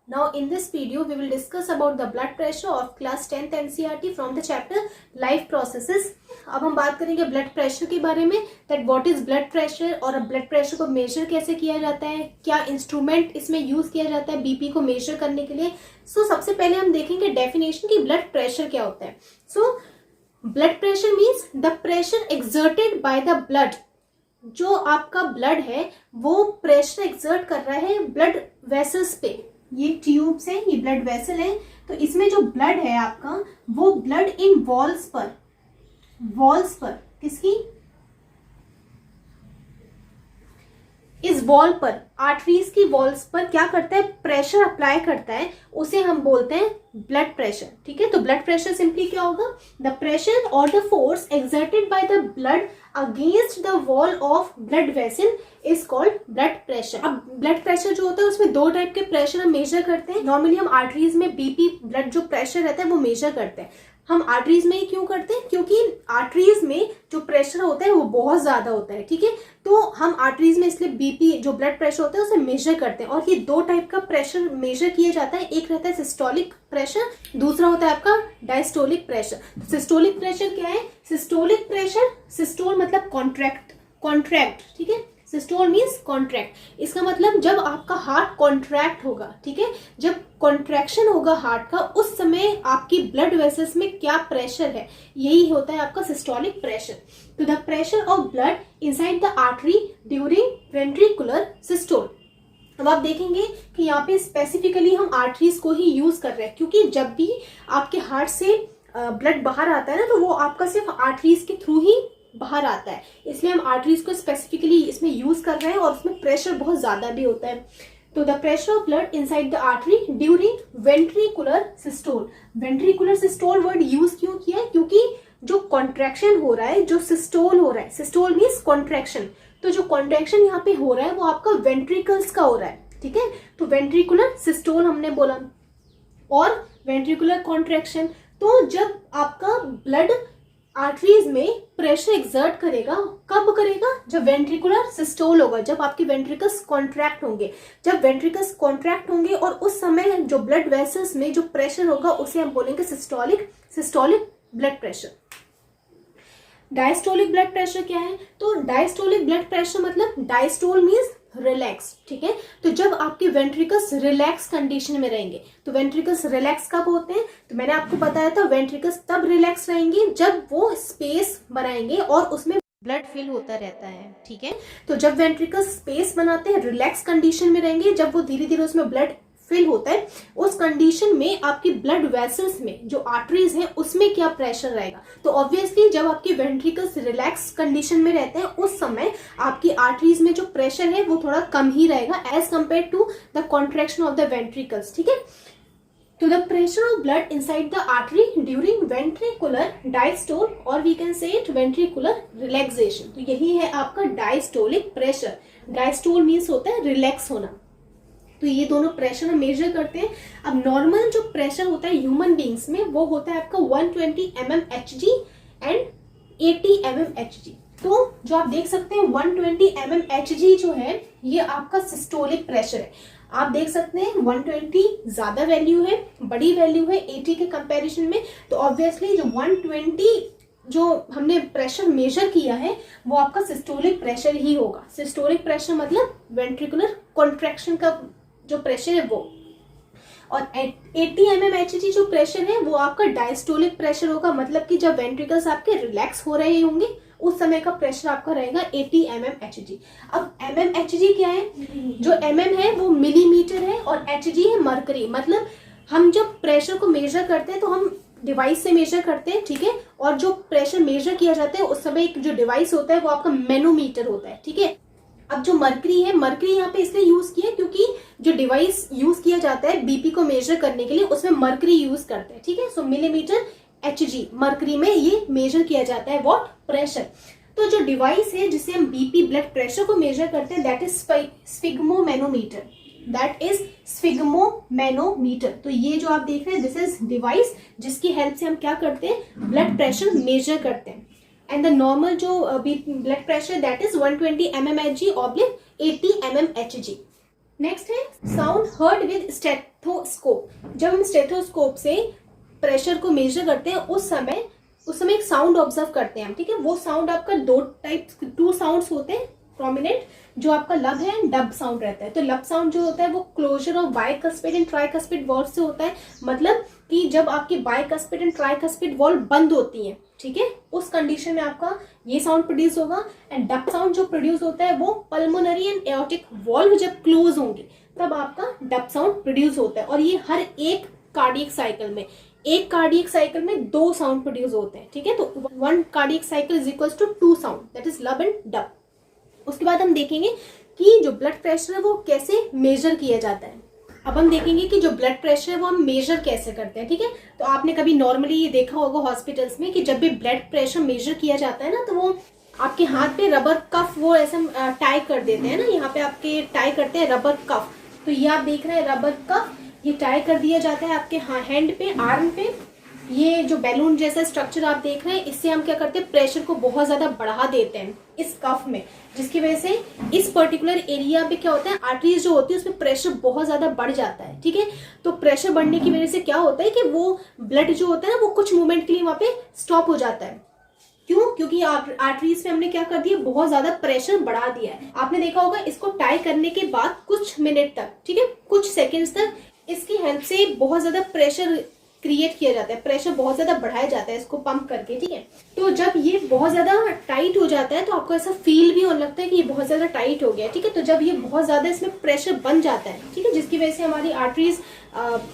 Now in this video we will discuss about the blood pressure of class 10th NCERT from the chapter life processes. अब हम बात करेंगे blood pressure के बारे में, that what is blood pressure और blood pressure को major कैसे किया जाता है, क्या इंस्ट्रूमेंट इसमें यूज किया जाता है बीपी को मेजर करने के लिए. सबसे पहले हम देखेंगे डेफिनेशन की ब्लड प्रेशर क्या होता है. Blood pressure means the pressure exerted by the blood. जो आपका ब्लड है वो प्रेशर एक्सर्ट कर रहा है ब्लड वेसल्स पे. ये ट्यूब्स है, ये ब्लड वेसल है, तो इसमें जो ब्लड है आपका वो ब्लड इन वॉल्स पर किसकी, इस वॉल पर, आर्टरीज की वॉल्स पर क्या करता है, प्रेशर अप्लाई करता है, उसे हम बोलते हैं ब्लड प्रेशर. ठीक है, तो ब्लड प्रेशर सिंपली क्या होगा, द प्रेशर और the force exerted by the blood against the wall of blood vessel is called blood pressure. अब ब्लड प्रेशर जो होता है उसमें दो टाइप के प्रेशर हम मेजर करते हैं. नॉर्मली हम आर्टरीज में बीपी ब्लड जो प्रेशर रहता है वो मेजर करते हैं. हम आर्टरीज में ही क्यों करते हैं, क्योंकि आर्टरीज में जो प्रेशर होता है वो बहुत ज्यादा होता है. ठीक है, तो हम आर्टरीज में इसलिए बीपी जो ब्लड प्रेशर होता है उसे मेजर करते हैं. और ये दो टाइप का प्रेशर मेजर किया जाता है. एक रहता है सिस्टोलिक प्रेशर, दूसरा होता है आपका डायस्टोलिक प्रेशर. सिस्टोलिक प्रेशर क्या है, सिस्टोलिक प्रेशर, सिस्टोल मतलब कॉन्ट्रैक्ट. ठीक है, सिस्टोल मीन्स कॉन्ट्रैक्ट. इसका मतलब जब आपका हार्ट कॉन्ट्रैक्ट होगा, ठीक है, जब कॉन्ट्रैक्शन होगा हार्ट का, उस समय आपकी ब्लड वेसल्स में क्या प्रेशर है, यही होता है आपका सिस्टोलिक प्रेशर. तो the pressure of blood inside the artery during ventricular systole. अब आप देखेंगे कि यहाँ पे स्पेसिफिकली हम आर्टरीज को ही यूज कर रहे हैं, क्योंकि जब भी आपके हार्ट से ब्लड बाहर आता है ना, तो वो आपका सिर्फ आर्टरीज के थ्रू ही बाहर आता है. इसलिए हम आर्टरीज को स्पेसिफिकली इसमें यूज कर रहे हैं और उसमें प्रेशर बहुत ज्यादा भी होता है. तो the pressure of blood inside the artery during ventricular systole. Ventricular systole word use क्यों किया है, क्योंकि जो कॉन्ट्रैक्शन हो रहा है, जो सिस्टोल हो रहा है, सिस्टोल मीन्स कॉन्ट्रैक्शन, तो जो कॉन्ट्रैक्शन यहाँ पे हो रहा है वो आपका वेंट्रिकल्स का हो रहा है. ठीक है, तो वेंट्रिकुलर सिस्टोल हमने बोला और वेंट्रिकुलर कॉन्ट्रैक्शन. तो जब आपका ब्लड आर्टरीज में प्रेशर एक्सर्ट करेगा, कब करेगा, जब वेंट्रिकुलर सिस्टोल होगा, जब आपके वेंट्रिकल्स कॉन्ट्रैक्ट होंगे. जब वेंट्रिकल्स कॉन्ट्रैक्ट होंगे और उस समय जो ब्लड वेसल्स में जो प्रेशर होगा उसे हम बोलेंगे systolic blood pressure. Diastolic blood pressure क्या है, तो डायस्टोलिक ब्लड प्रेशर मतलब डायस्टोल मीन्स रिलैक्स. ठीक है, तो जब आपके वेंट्रिकल्स रिलैक्स कंडीशन में रहेंगे, तो वेंट्रिकल्स रिलैक्स कब होते हैं, तो मैंने आपको बताया था वेंट्रिकल्स तब रिलैक्स रहेंगे जब वो स्पेस बनाएंगे और उसमें ब्लड फिल होता रहता है. ठीक है, तो जब वेंट्रिकल्स स्पेस बनाते हैं, रिलैक्स कंडीशन में रहेंगे, जब वो धीरे धीरे उसमें ब्लड फिल होता है, उस कंडीशन में आपकी ब्लड वेसल्स में जो आर्टरीज हैं उसमें क्या प्रेशर रहेगा. तो ऑब्वियसली जब आपके वेंट्रिकल्स रिलैक्स कंडीशन में रहते हैं उस समय आपकी आर्टरीज में जो प्रेशर है वो थोड़ा कम ही रहेगा as compare to the contraction of the ventricles. ठीक है, to the pressure of blood inside the artery during ventricular diastole or we can say it ventricular relaxation. तो यही है आपका डायस्टोलिक प्रेशर. डायस्टोल मीन्स होता है रिलैक्स होना. तो ये दोनों प्रेशर हम मेजर करते हैं. अब नॉर्मल जो प्रेशर होता है ह्यूमन बींग्स में वो होता है आपका 120 mmHg एंड 80 mmHg. तो जो आप देख सकते हैं 120 mmHg जो है ये आपका सिस्टोलिक प्रेशर है. आप देख सकते हैं 120 ज्यादा वैल्यू है, बड़ी वैल्यू है 80 के कंपैरिजन में. तो ऑब्वियसली जो 120 जो हमने प्रेशर मेजर किया है वो आपका सिस्टोलिक प्रेशर ही होगा. सिस्टोलिक प्रेशर मतलब वेंट्रिकुलर कॉन्ट्रैक्शन का जो प्रेशर है वो. और 80 mmHg जो प्रेशर है वो आपका डायस्टोलिक प्रेशर होगा, मतलब कि जब वेंट्रिकल्स आपके रिलैक्स हो रहे होंगे उस समय का प्रेशर आपका रहेगा 80 mmHg. अब mmHg क्या है, जो mm है वो मिलीमीटर है और hg है मरकरी. मतलब हम जब प्रेशर को मेजर करते हैं तो हम डिवाइस से मेजर करते हैं. ठीक है, और जो प्रेशर मेजर किया जाता है उस समय एक जो डिवाइस होता है वो आपका मैनोमीटर होता है. ठीक है, अब जो मरकरी है, मरकरी यहाँ पे इसलिए यूज किया है क्योंकि जो डिवाइस यूज किया जाता है बीपी को मेजर करने के लिए उसमें मरकरी यूज करते हैं. ठीक है, सो मिलीमीटर Hg मरकरी में ये मेजर किया जाता है व्हाट, प्रेशर. तो जो डिवाइस है जिसे हम बीपी ब्लड प्रेशर को मेजर करते हैं that is sphygmomanometer. That is sphygmomanometer. तो ये जो आप देख रहे हैं दिस इज डिवाइस जिसकी हेल्प से हम क्या करते हैं, ब्लड प्रेशर मेजर करते हैं. एंड द नॉर्मल जो blood pressure that is 120 mmHg/80 mmHg. Next है साउंड हर्ड विद स्टेथोस्कोप, जब हम स्टेथोस्कोप से प्रेशर को मेजर करते हैं उस समय एक साउंड ऑब्जर्व करते हैं हम, ठीक है। वो साउंड आपका टू साउंड्स होते हैं प्रोमिनेंट, जो आपका लब है एंड डब साउंड रहता है। तो लब साउंड जो होता है वो closure of bicuspid and tricuspid valve से होता है, मतलब कि जब आपकी बाइकस्पिड एंड ट्राइकस्पिड वॉल्व बंद होती है, ठीक है, उस कंडीशन में आपका ये साउंड प्रोड्यूस होगा। एंड डब साउंड जो प्रोड्यूस होता है वो पल्मोनरी एंड एओर्टिक वॉल्व जब क्लोज होंगे तब आपका डब साउंड प्रोड्यूस होता है। और ये हर एक कार्डियक साइकिल में 2 साउंड प्रोड्यूस होते हैं, ठीक है। तो 1 cardiac cycle is equals to 2 sound, that is lub and dub. उसके बाद हम देखेंगे कि जो ब्लड प्रेशर है वो कैसे मेजर किया जाता है। अब हम देखेंगे कि जो ब्लड प्रेशर है वो हम मेजर कैसे करते हैं, ठीक है। तो आपने कभी नॉर्मली ये देखा होगा हॉस्पिटल्स में कि जब भी ब्लड प्रेशर मेजर किया जाता है ना, तो वो आपके हाथ पे रबर कफ वो ऐसा टाई कर देते हैं ना, यहाँ पे आपके टाई करते हैं रबर कफ। तो ये आप देख रहे हैं रबर कफ, ये टाई कर दिया जाता है आपके हैंड पे, आर्म पे। ये जो बैलून जैसा स्ट्रक्चर आप देख रहे हैं, इससे हम क्या करते हैं, प्रेशर को बहुत ज्यादा बढ़ा देते हैं इस कफ में, जिसकी वजह से इस पर्टिकुलर एरिया पे क्या होता है, आर्टरीज जो होती है उसमें प्रेशर बहुत ज्यादा बढ़ जाता है, ठीक है। तो प्रेशर बढ़ने की वजह से क्या होता है कि वो ब्लड जो होता है ना वो कुछ मोमेंट के लिए वहां पे स्टॉप हो जाता है। क्यों? क्योंकि आर्टरीज में हमने क्या कर दिया, बहुत ज्यादा प्रेशर बढ़ा दिया है। आपने देखा होगा इसको टाई करने के बाद कुछ मिनट तक, ठीक है, कुछ सेकेंड्स तक इसकी हेल्प से बहुत ज्यादा प्रेशर क्रिएट किया जाता है, प्रेशर बहुत ज्यादा बढ़ाया जाता है इसको पंप करके, ठीक है। तो जब ये बहुत ज्यादा टाइट हो जाता है तो आपको ऐसा फील भी होने लगता है कि ये बहुत ज्यादा टाइट हो गया, ठीक है। तो जब ये बहुत ज्यादा इसमें प्रेशर बन जाता है, ठीक है, जिसकी वजह से हमारी आर्टरीज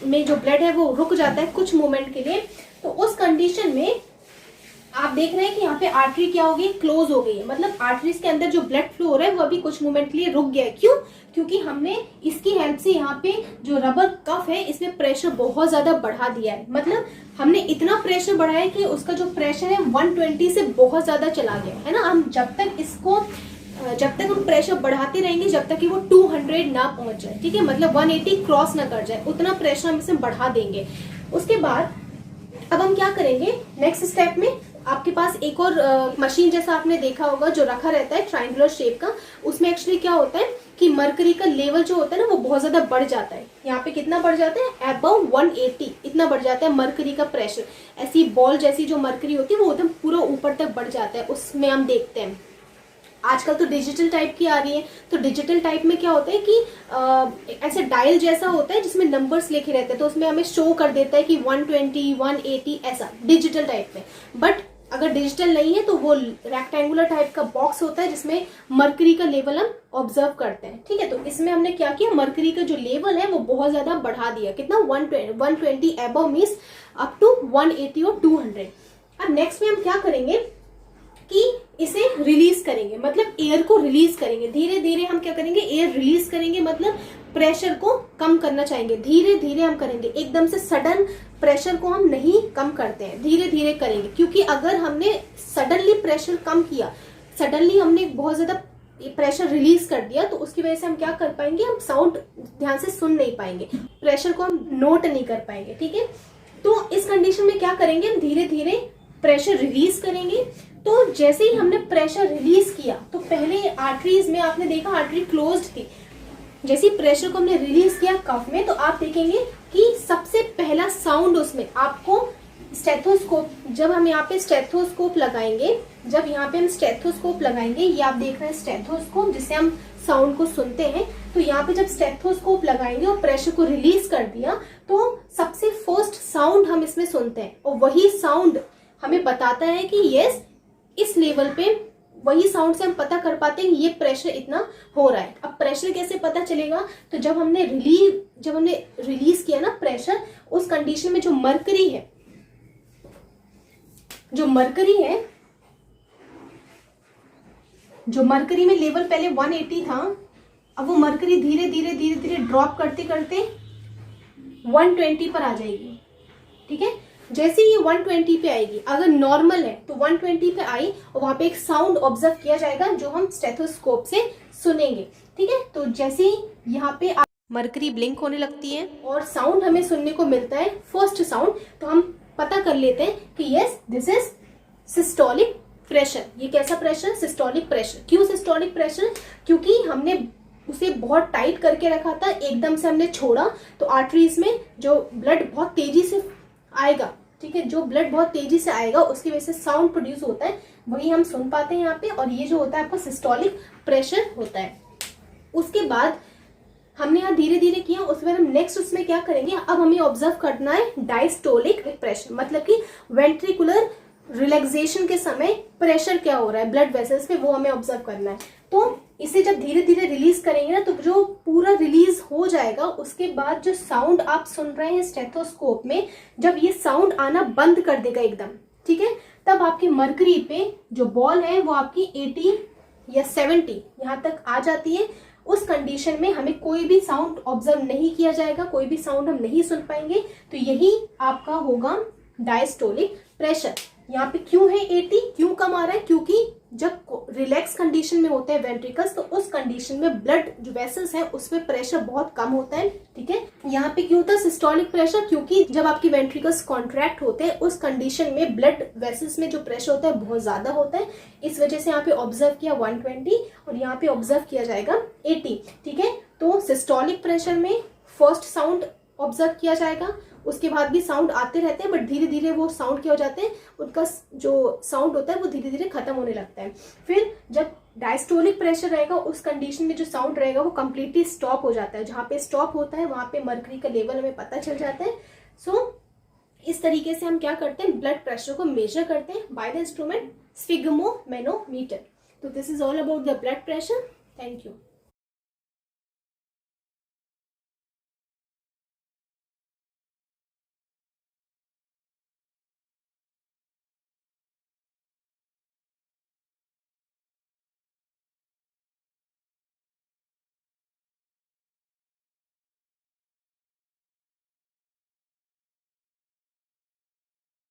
में जो ब्लड है वो रुक जाता है कुछ मोमेंट के लिए, तो उस कंडीशन में आप देख रहे हैं कि यहाँ पे आर्टरी क्या हो गई, क्लोज हो गई है। मतलब आर्टरीज के अंदर जो ब्लड फ्लो हो रहा है वो अभी कुछ मोमेंट के लिए रुक गया है। क्यों? क्योंकि हमने इसकी हेल्प से यहाँ पे जो रबर कफ है इसमें प्रेशर बहुत ज्यादा बढ़ा दिया है। मतलब हमने इतना प्रेशर बढ़ाया कि उसका जो प्रेशर है 120 से बहुत ज्यादा चला गया है ना। हम जब तक हम प्रेशर बढ़ाते रहेंगे जब तक कि वो 200 ना पहुंच जाए, ठीक है, मतलब 180 क्रॉस ना कर जाए, उतना प्रेशर हम इसमें बढ़ा देंगे। उसके बाद अब हम क्या करेंगे, नेक्स्ट स्टेप में आपके पास एक और मशीन जैसा आपने देखा होगा जो रखा रहता है ट्रायंगुलर शेप का। उसमें एक्चुअली क्या होता है कि मरकरी का लेवल जो होता है ना वो बहुत ज्यादा बढ़ जाता है। यहाँ पे कितना बढ़ जाता है, अबव 180 इतना बढ़ जाता है मरकरी का प्रेशर। ऐसी बॉल जैसी जो मरकरी होती है वो एकदम पूरा ऊपर तक बढ़ जाता है। उसमें हम देखते हैं आजकल तो डिजिटल टाइप की आ रही है। तो डिजिटल टाइप में क्या होता है कि ऐसे डायल जैसा होता है जिसमें नंबर्स लिखे रहते हैं, तो उसमें हमें शो कर देता है कि 120 180 ऐसा डिजिटल टाइप में। बट अगर डिजिटल नहीं है तो वो रेक्टेंगुलर टाइप का बॉक्स होता है जिसमें मरकरी का लेवल हम ऑब्जर्व करते हैं, ठीक है। तो इसमें हमने क्या किया, मरकरी का जो लेवल है वो बहुत ज्यादा बढ़ा दिया। कितना, 120 अबव मीन्स अप टू 180 और 200। अब नेक्स्ट में हम क्या करेंगे कि इसे रिलीज करेंगे, मतलब एयर को रिलीज करेंगे। धीरे धीरे हम क्या करेंगे, एयर रिलीज करेंगे, मतलब प्रेशर को कम करना चाहेंगे। धीरे धीरे हम करेंगे, एकदम से सडन प्रेशर को हम नहीं कम करते हैं, धीरे धीरे करेंगे। क्योंकि अगर हमने सडनली प्रेशर कम किया, सडनली हमने बहुत ज्यादा प्रेशर रिलीज कर दिया, तो उसकी वजह से हम क्या कर पाएंगे, हम साउंड ध्यान से सुन नहीं पाएंगे, प्रेशर को हम नोट नहीं कर पाएंगे, ठीक है। तो इस कंडीशन में क्या करेंगे, हम धीरे धीरे प्रेशर रिलीज करेंगे। तो जैसे ही हमने प्रेशर रिलीज किया तो पहले आर्टरीज में आपने देखा आर्टरी क्लोज्ड थी। जैसे ही प्रेशर को हमने रिलीज किया कफ में, तो आप देखेंगे कि सबसे पहला साउंड उसमें आपको स्टेथोस्कोप, जब हम यहाँ पे स्टेथोस्कोप लगाएंगे, ये आप देख रहे हैं स्टेथोस्कोप जिससे हम साउंड को सुनते हैं। तो यहाँ पे जब स्टेथोस्कोप लगाएंगे और प्रेशर को रिलीज कर दिया तो सबसे फर्स्ट साउंड हम इसमें सुनते हैं, और वही साउंड हमें बताता है कि यस इस लेवल पे, वही साउंड से हम पता कर पाते हैं ये प्रेशर इतना हो रहा है। अब प्रेशर कैसे पता चलेगा, तो जब हमने रिलीज किया ना प्रेशर, उस कंडीशन में जो मरकरी में लेवल पहले 180 था, अब वो मरकरी धीरे धीरे ड्रॉप करते करते 120 पर आ जाएगी, ठीक है। जैसे ये 120 पे आएगी, अगर नॉर्मल है तो 120 पे आई और वहां पे एक साउंड ऑब्जर्व किया जाएगा जो हम स्टेथोस्कोप से सुनेंगे, ठीक है। तो जैसे ही यहाँ पे मरकरी ब्लिंक होने लगती है और साउंड हमें सुनने को मिलता है, फर्स्ट साउंड, तो हम पता कर लेते हैं कि yes this is systolic pressure. ये कैसा प्रेशर, सिस्टोलिक प्रेशर। क्यों सिस्टोलिक प्रेशर, क्योंकि हमने उसे बहुत टाइट करके रखा था, एकदम से हमने छोड़ा तो आर्टरीज में जो ब्लड बहुत तेजी से आएगा, ठीक है, जो ब्लड बहुत तेजी से आएगा उसकी वजह से साउंड प्रोड्यूस होता है, वही हम सुन पाते हैं यहाँ पे। और ये जो होता है आपका सिस्टोलिक प्रेशर होता है। उसके बाद हमने यहाँ धीरे धीरे किया, उसके बाद हम नेक्स्ट उसमें क्या करेंगे, अब हमें ऑब्जर्व करना है डायस्टोलिक प्रेशर, मतलब कि वेंट्रिकुलर रिलैक्सेशन के समय प्रेशर क्या हो रहा है ब्लड वेसल्स पे, वो हमें ऑब्जर्व करना है। तो इसे जब धीरे धीरे रिलीज करेंगे ना, तो जो पूरा रिलीज हो जाएगा उसके बाद जो साउंड आप सुन रहे हैं स्टेथोस्कोप में, जब ये साउंड आना बंद कर देगा एकदम, ठीक है, तब आपकी मर्करी पे जो बॉल है वो आपकी 80 या 70 यहाँ तक आ जाती है। उस कंडीशन में हमें कोई भी साउंड ऑब्जर्व नहीं किया जाएगा, कोई भी साउंड हम नहीं सुन पाएंगे। तो यही आपका होगा डायस्टोलिक प्रेशर। यहाँ पे क्यों है 80, क्यों कम आ रहा है, क्योंकि जब रिलैक्स कंडीशन में होते हैं वेंट्रिकल्स, तो उस कंडीशन में ब्लड जो वेसल्स है उसमें प्रेशर बहुत कम होता है, ठीक है। यहाँ पे क्यों था सिस्टोलिक प्रेशर, क्योंकि जब आपकी वेंट्रिकल्स कॉन्ट्रैक्ट होते हैं उस कंडीशन में ब्लड वेसल्स में जो प्रेशर होता है बहुत ज्यादा होता है। इस वजह से यहाँ पे ऑब्जर्व किया 120 और यहाँ पे ऑब्जर्व किया जाएगा 80, ठीक है। तो सिस्टोलिक प्रेशर में फर्स्ट साउंड ऑब्जर्व किया जाएगा, उसके बाद भी साउंड आते रहते हैं, बट धीरे धीरे वो साउंड क्या हो जाते हैं, उनका जो साउंड होता है वो धीरे धीरे खत्म होने लगता है। फिर जब डायस्टोलिक प्रेशर रहेगा उस कंडीशन में जो साउंड रहेगा वो कंप्लीटली स्टॉप हो जाता है। जहाँ पे स्टॉप होता है वहां पे मर्करी का लेवल हमें पता चल जाता है। इस तरीके से हम क्या करते हैं, ब्लड प्रेशर को मेजर करते हैं बाय द इंस्ट्रूमेंट स्फिग्मोमैनोमीटर। तो this is all about the blood pressure. Thank you.